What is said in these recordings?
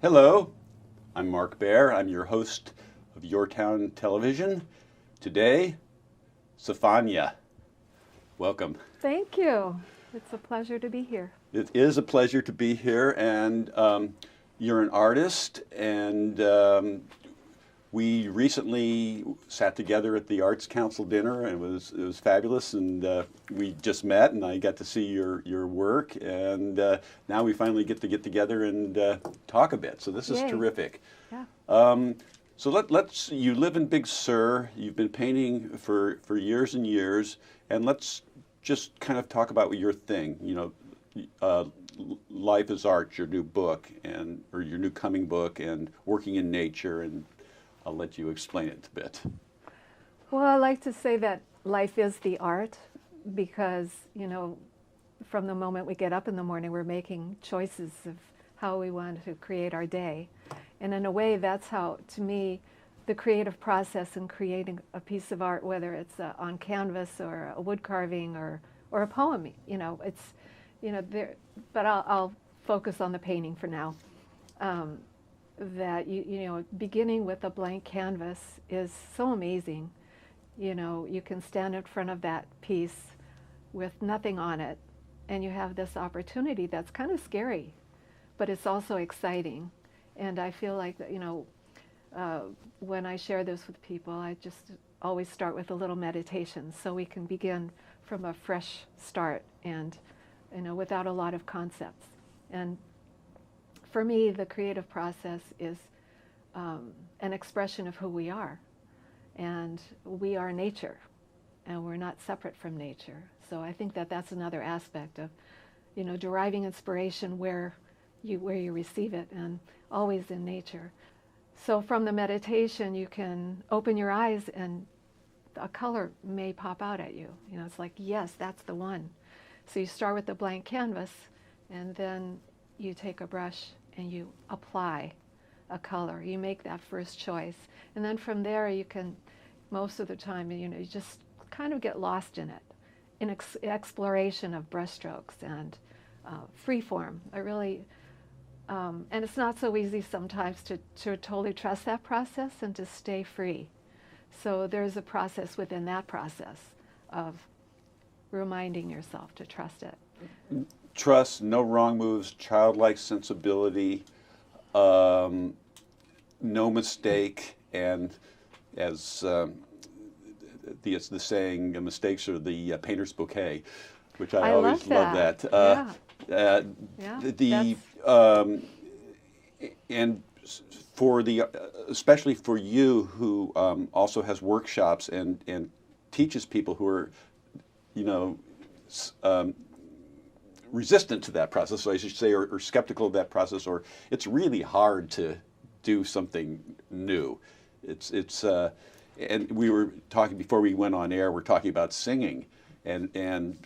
Hello, I'm Mark Baer. I'm your host of YourTown Television. Today, Sofanya. Welcome. Thank you. It's a pleasure to be here. It is a pleasure to be here, and you're an artist, and we recently sat together at the Arts Council dinner, and it was fabulous, and we just met, and I got to see your work, and now we finally get together and talk a bit. So this is Yay. terrific. Yeah. So you live in Big Sur. You've been painting for years and years, and let's just kind of talk about your thing. You know, Life is Art, your new book, or your new coming book, and working in nature, and I'll let you explain it a bit. Well, I like to say that life is the art because, you know, from the moment we get up in the morning, we're making choices of how we want to create our day. And in a way, that's how, to me, the creative process in creating a piece of art, whether it's on canvas or a wood carving or a poem, you know, it's, you know, there. But I'll focus on the painting for now. That you know, beginning with a blank canvas is so amazing. You know, you can stand in front of that piece with nothing on it, and you have this opportunity that's kind of scary, but it's also exciting. And I feel like that, you know, when I share this with people, I just always start with a little meditation so we can begin from a fresh start and, you know, without a lot of concepts. And for me, the creative process is an expression of who we are. And we are nature, and we're not separate from nature. So I think that that's another aspect of, you know, deriving inspiration where you receive it, and always in nature. So from the meditation, you can open your eyes and a color may pop out at you. You know, it's like, yes, that's the one. So you start with the blank canvas, and then you take a brush and you apply a color. You make that first choice. And then from there you can, most of the time, you know, you just kind of get lost in it, in exploration of brushstrokes and free form. I really, and it's not so easy sometimes to totally trust that process and to stay free. So there's a process within that process of reminding yourself to trust it. Trust, no wrong moves, childlike sensibility, no mistake, and as the saying, mistakes are the painter's bouquet, which I always love that. And for especially for you who also has workshops and teaches people who are, you know, resistant to that process, so I should say, or skeptical of that process, or it's really hard to do something new. And we were talking before we went on air. We're talking about singing, and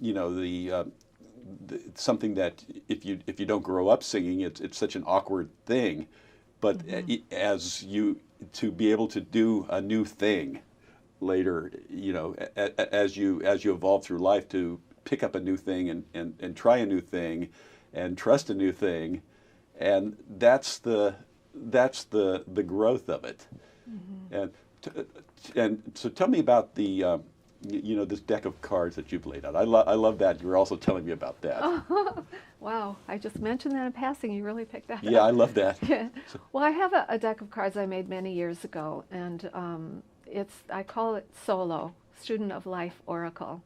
you know, something that if you don't grow up singing, it's such an awkward thing. But to be able to do a new thing later, you know, as you evolve through life, to pick up a new thing and try a new thing and trust a new thing, and that's the growth of it. Mm-hmm. And so tell me about the you know, this deck of cards that you've laid out. I love that. You were also telling me about that. Oh, wow, I just mentioned that in passing. You really picked that up. Yeah, I love that. Yeah. Well, I have a deck of cards I made many years ago, and I call it Solo, Student of Life Oracle,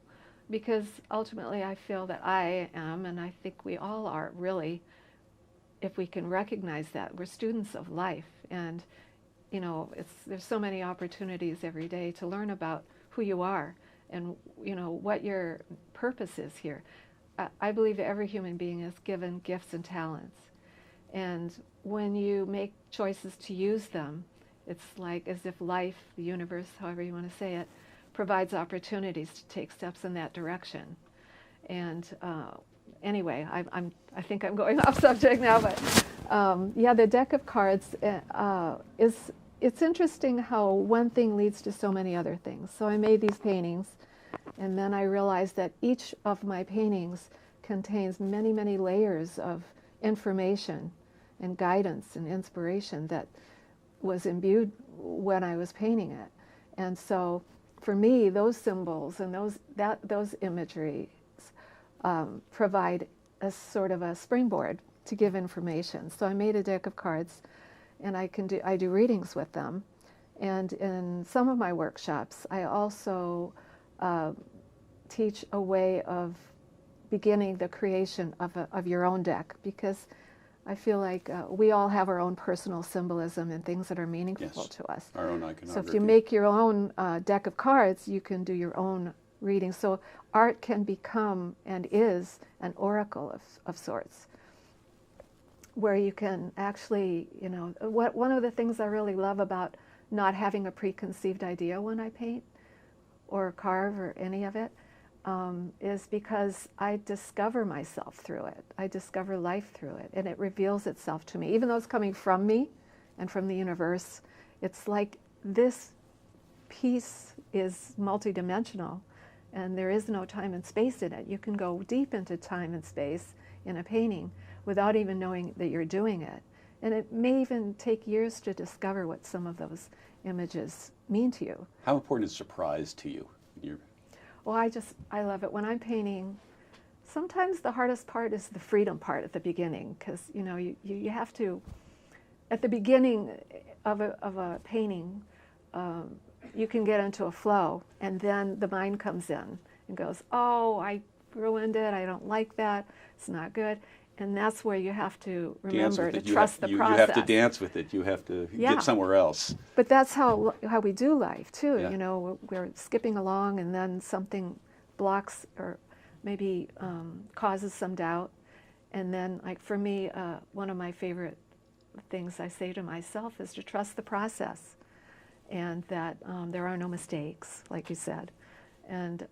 because ultimately I feel that I am, and I think we all are really, if we can recognize that, we're students of life. And, you know, there's so many opportunities every day to learn about who you are and, you know, what your purpose is here. I believe every human being is given gifts and talents. And when you make choices to use them, it's like as if life, the universe, however you want to say it, provides opportunities to take steps in that direction. And anyway, I think I'm going off subject now, but yeah, the deck of cards it's interesting how one thing leads to so many other things. So I made these paintings, and then I realized that each of my paintings contains many, many layers of information and guidance and inspiration that was imbued when I was painting it. And so for me, those symbols and those imageries provide a sort of a springboard to give information. So I made a deck of cards, and I do readings with them. And in some of my workshops, I also teach a way of beginning the creation of your own deck, because I feel like we all have our own personal symbolism and things that are meaningful to us. Our own iconography. So if you make your own deck of cards, you can do your own reading. So art can become and is an oracle of sorts, where you can actually, you know, one of the things I really love about not having a preconceived idea when I paint or carve or any of it, is because I discover myself through it. I discover life through it, and it reveals itself to me. Even though it's coming from me and from the universe, it's like this piece is multidimensional, and there is no time and space in it. You can go deep into time and space in a painting without even knowing that you're doing it. And it may even take years to discover what some of those images mean to you. How important is surprise to you? Well, I love it. When I'm painting, sometimes the hardest part is the freedom part at the beginning, because you know you have to, at the beginning of a painting, you can get into a flow, and then the mind comes in and goes, oh, I ruined it, I don't like that, it's not good. And that's where you have to remember to trust the process. You have to dance with it. You have to get somewhere else. But that's how we do life too. Yeah. You know, we're skipping along, and then something blocks or maybe causes some doubt. And then, like for me, one of my favorite things I say to myself is to trust the process, and that there are no mistakes, like you said. And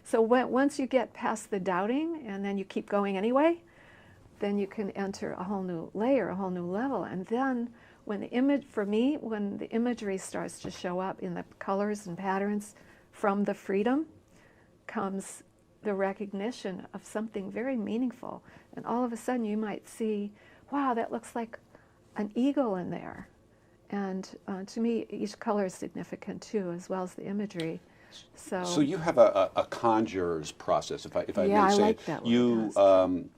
so once you get past the doubting, and then you keep going anyway, then you can enter a whole new layer, a whole new level. And then when the imagery starts to show up in the colors and patterns from the freedom, comes the recognition of something very meaningful. And all of a sudden you might see, wow, that looks like an eagle in there. And to me, each color is significant too, as well as the imagery. So you have a conjurer's process, if I may say. I like that one.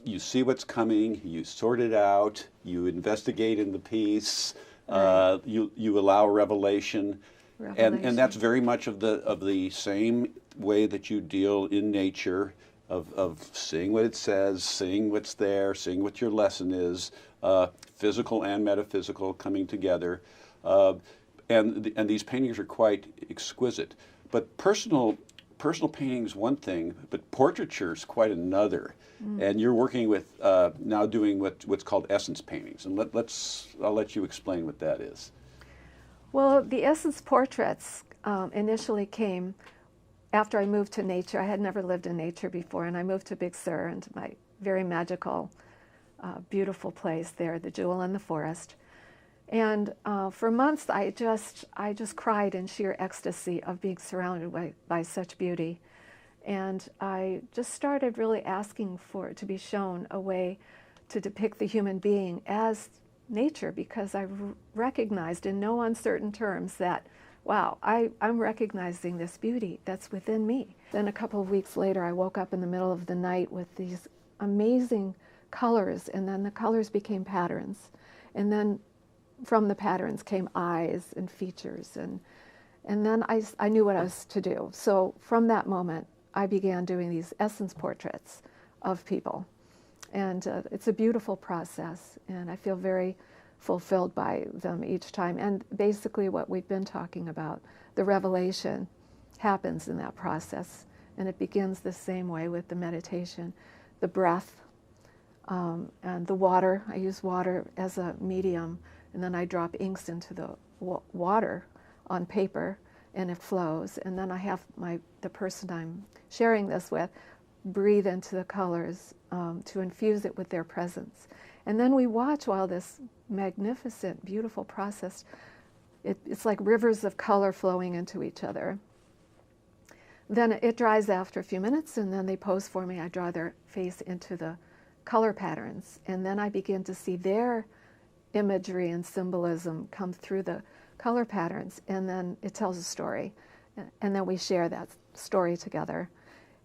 You see what's coming, you sort it out, you investigate in the piece, Right. you allow revelation, and that's very much of the same way that you deal in nature, of seeing what it says, seeing what's there, seeing what your lesson is, physical and metaphysical coming together, and these paintings are quite exquisite. But personal painting is one thing, but portraiture is quite another. And you're working with now doing what's called essence paintings, and I'll let you explain what that is. Well, the essence portraits initially came after I moved to nature. I had never lived in nature before, and I moved to Big Sur, into my very magical, beautiful place there, the jewel in the forest. And for months, I just cried in sheer ecstasy of being surrounded by such beauty. And I just started really asking to be shown a way to depict the human being as nature, because I recognized in no uncertain terms that, wow, I'm recognizing this beauty that's within me. Then a couple of weeks later, I woke up in the middle of the night with these amazing colors, and then the colors became patterns. And then from the patterns came eyes and features, and then I knew what I was to do. So from that moment, I began doing these essence portraits of people. And it's a beautiful process, and I feel very fulfilled by them each time. And basically what we've been talking about, the revelation happens in that process, and it begins the same way with the meditation, the breath, and the water. I use water as a medium, and then I drop inks into the water on paper, and it flows. And then I have the person I'm sharing this with breathe into the colors to infuse it with their presence. And then we watch while this magnificent, beautiful process, it's like rivers of color flowing into each other. Then it dries after a few minutes, and then they pose for me. I draw their face into the color patterns, and then I begin to see their imagery and symbolism come through the color patterns, and then it tells a story, and then we share that story together.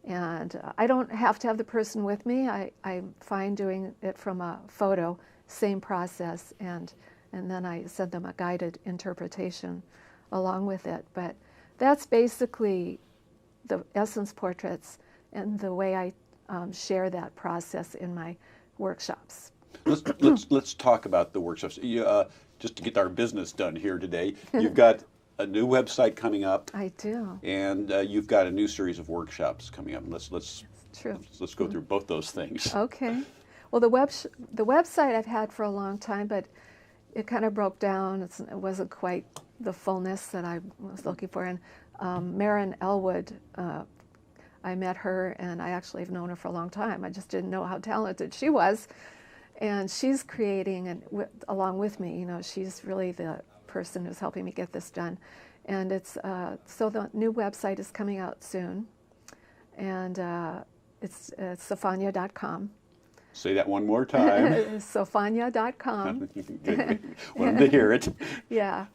And I don't have to have the person with me. I'm fine doing it from a photo, same process, and then I send them a guided interpretation along with it. But that's basically the essence portraits and the way I share that process in my workshops. Let's talk about the workshops. Just to get our business done here today, you've got a new website coming up. I do. And you've got a new series of workshops coming up. Let's go through both those things. Okay. Well, the website I've had for a long time, but it kind of broke down. It wasn't quite the fullness that I was looking for. And Marin Elwood, I met her, and I actually have known her for a long time. I just didn't know how talented she was. And she's creating, and along with me, you know, she's really the person who's helping me get this done. And it's so the new website is coming out soon, and it's Sofanya.com. Say that one more time. Sofanya.com. Wanted to hear it. Yeah.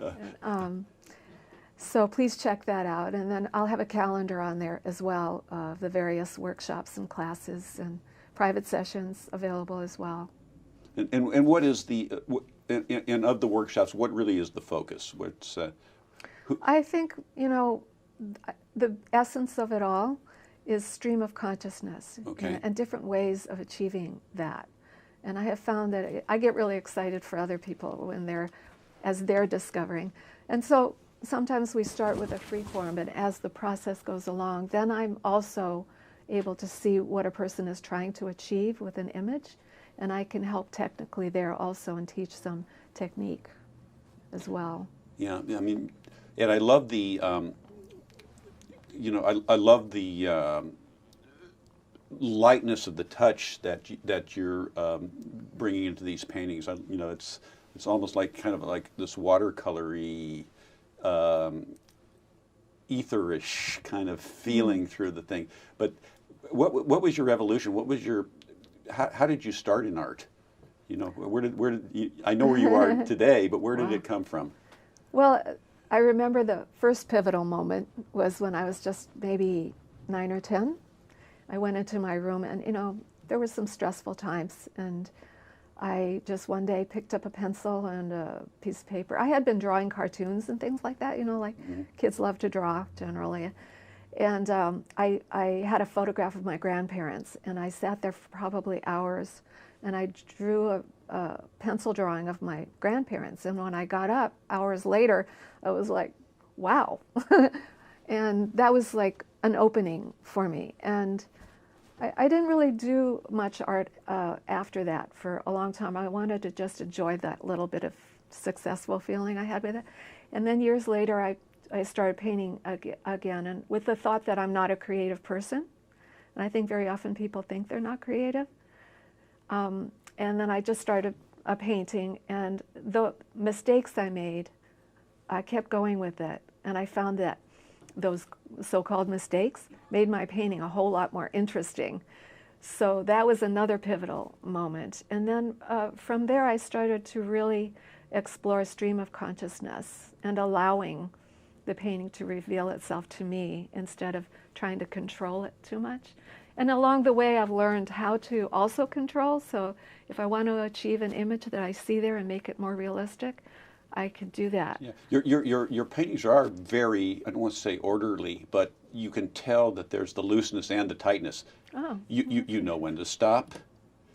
So please check that out, and then I'll have a calendar on there as well of the various workshops and classes and private sessions available as well. And what is the and of the workshops? What really is the focus? What's I think, you know, the essence of it all is stream of consciousness, okay, and different ways of achieving that. And I have found that I get really excited for other people when they're discovering. And so sometimes we start with a free form, and as the process goes along, then I'm also able to see what a person is trying to achieve with an image, and I can help technically there also and teach some technique as well. Yeah, I mean, and I love the, you know, I love the lightness of the touch that you're bringing into these paintings. You know, it's almost like kind of like this watercolory, etherish kind of feeling through the thing. But what was your evolution? What was your how did you start in art? You know, where did you, I know where you are today, but where did it come from? Well, I remember the first pivotal moment was when I was just maybe 9 or 10. I went into my room, and you know, there were some stressful times, and I just one day picked up a pencil and a piece of paper. I had been drawing cartoons and things like that, you know, like kids love to draw generally. And I had a photograph of my grandparents, and I sat there for probably hours, and I drew a pencil drawing of my grandparents. And when I got up hours later, I was like, wow. And that was like an opening for me. And I didn't really do much art after that for a long time. I wanted to just enjoy that little bit of successful feeling I had with it. And then years later, I started painting again, and with the thought that I'm not a creative person. And I think very often people think they're not creative. And then I just started painting, and the mistakes I made, I kept going with it. And I found that those so-called mistakes made my painting a whole lot more interesting. So that was another pivotal moment. And then from there, I started to really explore stream of consciousness and allowing the painting to reveal itself to me instead of trying to control it too much. And along the way, I've learned how to also control. So if I want to achieve an image that I see there and make it more realistic, I can do that. Yeah. Your paintings are very, I don't want to say orderly, but you can tell that there's the looseness and the tightness. Oh. You know when to stop.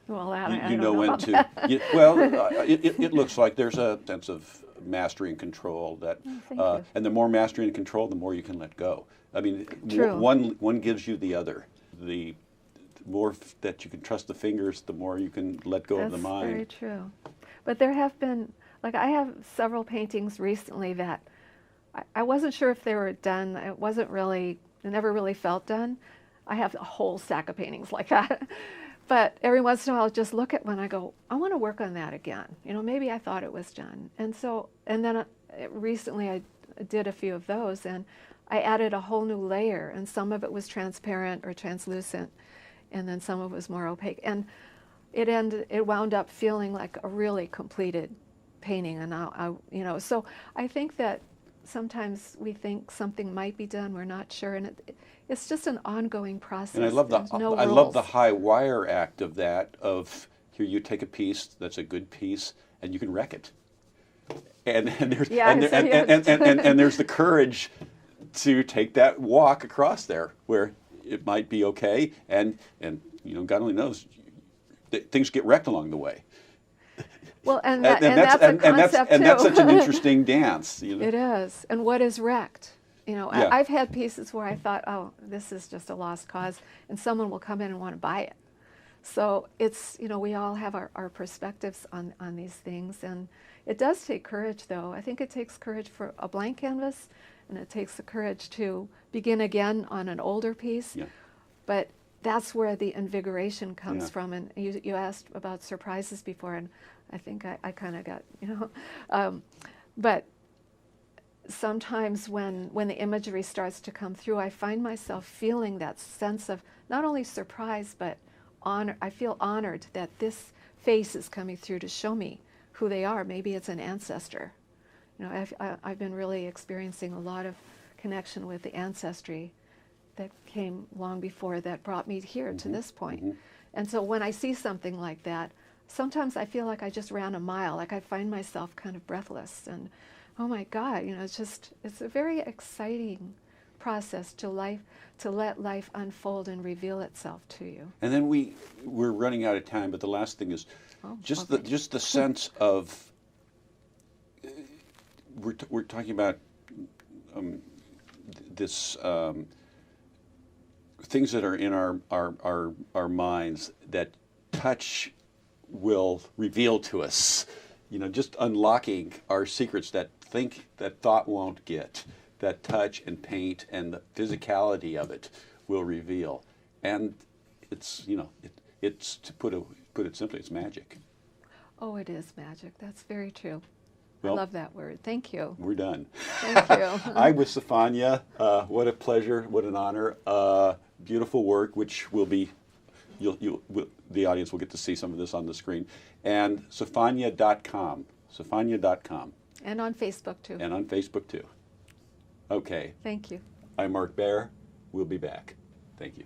Well, I you don't know when about to. that. It looks like there's a sense of mastery and control that, and the more mastery and control, the more you can let go. I mean, one gives you the other. The more that you can trust the fingers, the more you can let go of the mind. That's very true. But there have been, like, I have several paintings recently that I wasn't sure if they were done. It never really felt done. I have a whole stack of paintings like that. But every once in a while, I'll just look at one, I go, I want to work on that again. You know, maybe I thought it was done. And then recently I did a few of those, and I added a whole new layer, and some of it was transparent or translucent, and then some of it was more opaque. And it wound up feeling like a really completed painting, and you know, so I think that sometimes we think something might be done, we're not sure, and it's just an ongoing process. And I love the There's no I love rules. the high wire act of that. Of here, you take a piece that's a good piece, and you can wreck it. And there's and there's the courage to take that walk across there where it might be okay, and you know, God only knows, things get wrecked along the way. Well, and that's a concept too. That's such an interesting dance. You know? It is. And what is wrecked? You know, Yeah. I've had pieces where I thought, oh, this is just a lost cause, and someone will come in and want to buy it. So it's, you know, we all have our perspectives on these things, and it does take courage, though. I think it takes courage for a blank canvas, and it takes the courage to begin again on an older piece. Yeah. But that's where the invigoration comes Yeah. from. And you asked about surprises before, and I think I kind of got, you know, but sometimes when the imagery starts to come through, I find myself feeling that sense of not only surprise, but honor. I feel honored that this face is coming through to show me who they are. Maybe it's an ancestor. You know, I've been really experiencing a lot of connection with the ancestry that came long before that brought me here to this point. Mm-hmm. And so when I see something like that, sometimes I feel like I just ran a mile, like I find myself kind of breathless, and oh my God, you know, it's a very exciting process to let life unfold and reveal itself to you. And then we're running out of time, but the last thing is just the sense of we're talking about this things that are in our minds that touch will reveal to us. You know, just unlocking our secrets that thought won't get, that touch and paint and the physicality of it will reveal. And it's, you know, it's to put it simply, it's magic. Oh, it is magic. That's very true. Well, I love that word. Thank you. We're done. Thank you. I'm with Sofanya. What a pleasure. What an honor. Beautiful work, which will be, the audience will get to see some of this on the screen. And Sofanya.com. Sofanya.com. And on Facebook, too. And on Facebook, too. Okay. Thank you. I'm Mark Baer. We'll be back. Thank you.